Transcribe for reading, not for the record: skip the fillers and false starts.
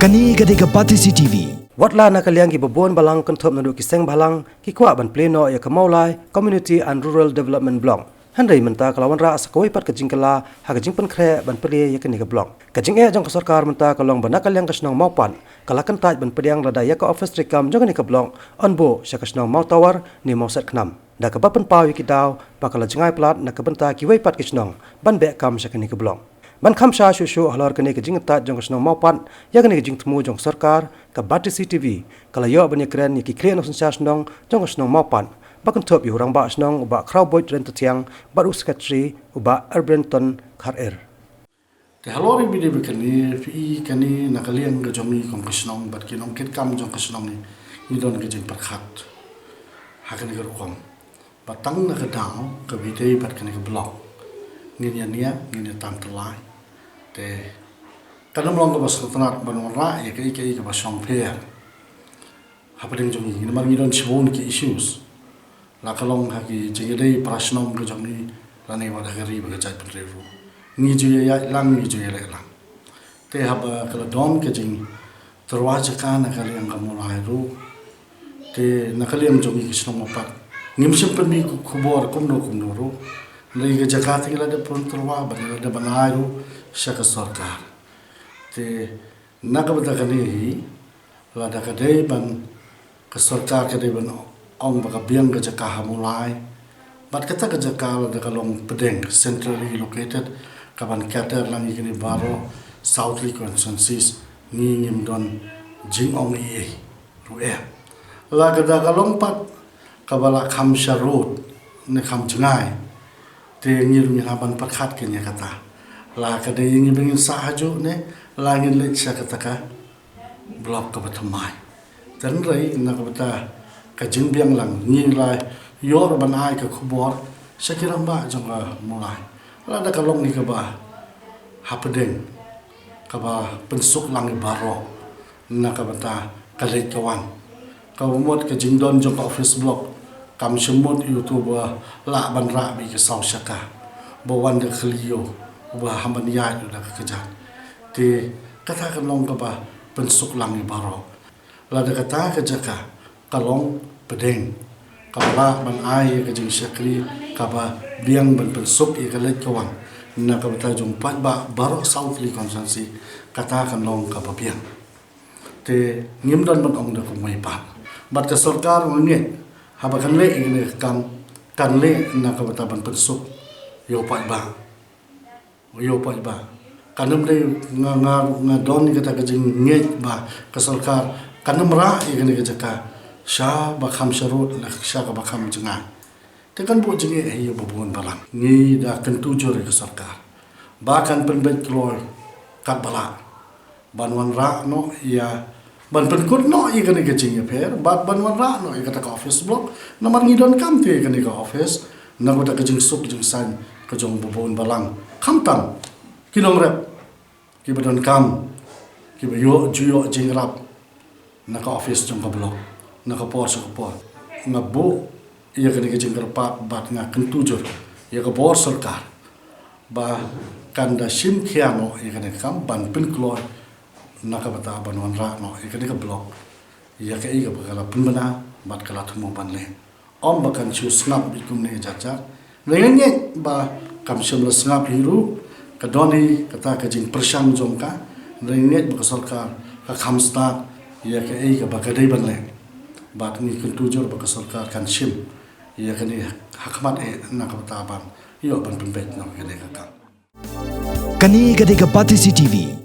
Kani gadega Bati CCTV. Watla na kaliang ki babon balang konthop na du ki seng balang ki kwa ban pleno ya kamaulai Community and Rural Development Block. Handai menta kalawan ra sakoi pat ka jingkala ha ka jingpan khre ban pele ya kani ka block. Ka jing e jong ka sarkar menta kalong bana kaliang ka snong maupan kalakan taj ban pediang lada ya ka office rekam jong ni ka block onbo sya ka snong mau tawar ni mau set knam. Da ka bapan paw ki daw pakala jingai plat na ka benta ki wei pat ki snong ban be kam sya kani ka block. Ban khamsha shushu halor kene ke jingta jong snong maupan ya kene ke jing tmu jong sarkar ka Bati CCTV kala yo ban yakren ni ki kren of sensas snong jong snong maupan bakun top yu rang ba snong ba crowboy rent tiang baru secretary uba urbanton khar te halori bide bekani fi kani nakalian ga jomi kong snong bat ki nong ket kam jong snong ni don ke jing parkhat hakani ga rukom batang na ga daw ka bide bat kani ga block ngini tam telai te kadang long ke bas tenat banora ya ke bas song pair apa ding jongi ni mari don chibon ki issues la kalong ha ki jingedei prashnom ke jongi lani wada gari ba jai penreru ni ju ya lang ni ju ya lang te haba kala don ke jing terwaja kana kali yang kamu ru te nakaliam jongi ki snom pat nim sempen mi kubor kumno ru lagi ke Jakarta kita ada pun terwa, ada banairu, syaka sarkar. Te nak betul kani, lada kadai ban ke sarkar kadai ban ong baka biang ke Jakarta mulai. Bat kata ke Jakarta ada kalong pedeng centrally located, kapan kata langi kini baru Southly consensus ni ngim don jing ong iye rueh. Lada kalong pat kabala Khamsha road ne kham jengai. Te ngir haban parkhat kenya kata la kada yang ingin sahaju ne la ngin le sya kata ka blok ka batamai dan rai na ka bata ka jingbiang lang ni la yor ban ai ka khubor sakira ba jong mulai la da ka long ni ka ba hapedeng ka ba pensuk lang baro na ka bata ka le kawan ka umot ka jingdon jong office block kam semut YouTube la ban ra bi ke sau syaka bawan de khlio ba haman ya da keja te kata kan long ka ba pensuk lang ni baro la da kata ke jaka kalong pedeng kala ban ai ke jing syakri ka ba biang ban pensuk i ke let kawan na ka ta jung pat ba baro Southly consensus kata kan long ka ba biang te ngim don ban ong da ko mai pa bat ka sarkar nge haba kan le ini kan le na ka bataban pensuk yo pa ba kanam le nga don ni kata ka jing nge ba ka sarkar kanam ra ini ka jaka sha ba Khamsha road na sha ka ba kham jinga te kan bo jinge e yo babon balang ni da kan tujur ka sarkar ba kan penbet kloy kat bala banwan ra no ya ban penkut no i kani ke jing per bat ban wan ra no i kata ka office block na mar ngidon kam te kani ka office na kota ke jing suk jing san ke jong bobon balang kham tam kinong rep ki badon kam ki bayo juyo jing rap na ka office jong ka block na ka por na bo i kani ke jing pa bat nga kentujur ya ka bor sarkar ba kanda sim khiano i kani kam ban penkloy nak bata banwan ra no ikani ka blok ya ka iga bakala punbana bat kala thumo banle om bakan chu snap ikum ne jaja lenge ba kam shimla snap hiru ka doni kata ka jing persang jongka lenge ba sarkar ka khamsta ya ka iga bakadai banle bat ni kun tujur ba sarkar kan shim ya kani hakmat e nak bata ban yo ban penbet no kene ka Kani gadega Bati CCTV.